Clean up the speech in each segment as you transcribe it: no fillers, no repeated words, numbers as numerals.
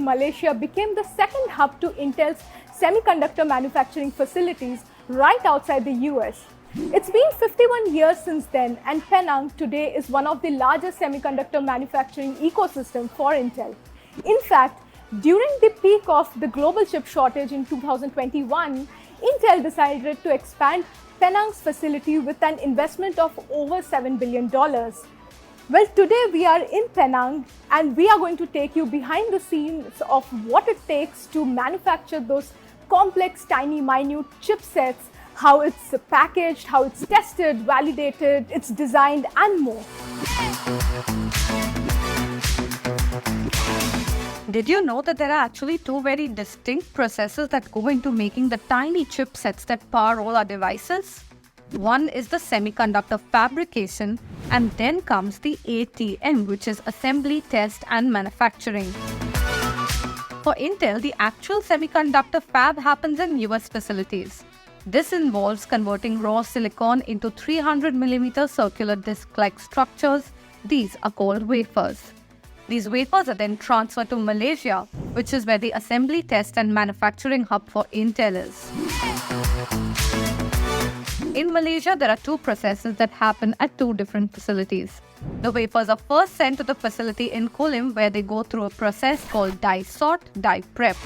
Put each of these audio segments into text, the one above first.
in Malaysia became the second hub to Intel's semiconductor manufacturing facilities right outside the US. It's been 51 years since then, and Penang today is one of the largest semiconductor manufacturing ecosystem for Intel. In fact, during the peak of the global chip shortage in 2021, Intel decided to expand Penang's facility with an investment of over $7 billion. Well, today we are in Penang and we are going to take you behind the scenes of what it takes to manufacture those complex, tiny, minute chipsets, how it's packaged, how it's tested, validated, it's designed, and more. Did you know that there are actually two very distinct processes that go into making the tiny chipsets that power all our devices? One is the semiconductor fabrication, and then comes the ATM, which is assembly, test, and manufacturing. For Intel, the actual semiconductor fab happens in US facilities. This involves converting raw silicon into 300mm circular disc-like structures. These are called wafers. These wafers are then transferred to Malaysia, which is where the assembly, test, and manufacturing hub for Intel is. In Malaysia, there are two processes that happen at two different facilities. The wafers are first sent to the facility in Kulim, where they go through a process called die sort, die prep.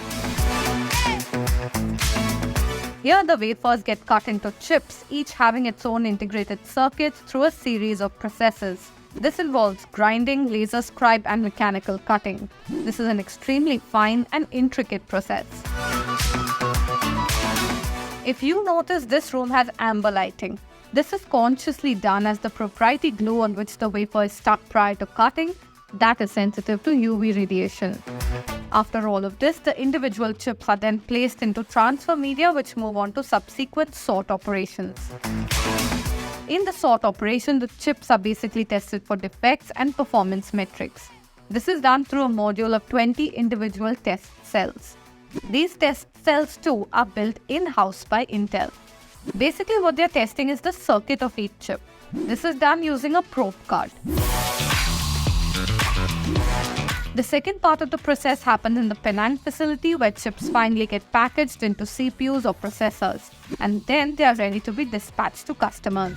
Here, the wafers get cut into chips, each having its own integrated circuits through a series of processes. This involves grinding, laser scribe, and mechanical cutting. This is an extremely fine and intricate process. If you notice, this room has amber lighting. This is consciously done as the proprietary glue on which the wafer is stuck prior to cutting, that is sensitive to UV radiation. After all of this, the individual chips are then placed into transfer media, which move on to subsequent sort operations. In the sort operation, the chips are basically tested for defects and performance metrics. This is done through a module of 20 individual test cells. These test cells too are built in-house by Intel. Basically, what they're testing is the circuit of each chip. This is done using a probe card. The second part of the process happens in the Penang facility, where chips finally get packaged into CPUs or processors, and then they are ready to be dispatched to customers.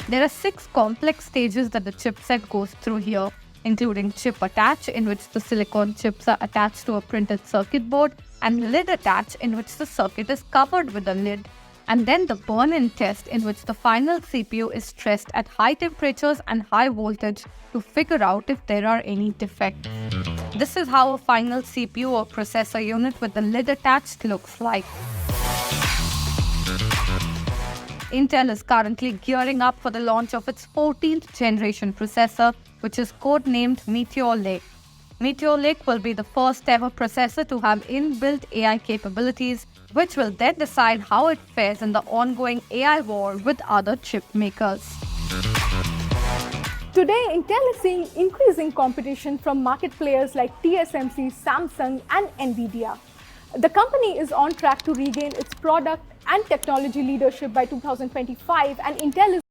There are 6 complex stages that the chipset goes through here, including chip attach, in which the silicon chips are attached to a printed circuit board, and lid attach, in which the circuit is covered with a lid, and then the burn-in test, in which the final CPU is stressed at high temperatures and high voltage to figure out if there are any defects. This is how a final CPU or processor unit with the lid attached looks like. Intel is currently gearing up for the launch of its 14th generation processor, which is codenamed Meteor Lake. Meteor Lake will be the first ever processor to have inbuilt AI capabilities, which will then decide how it fares in the ongoing AI war with other chip makers. Today, Intel is seeing increasing competition from market players like TSMC, Samsung, and Nvidia. The company is on track to regain its product and technology leadership by 2025, and Intel is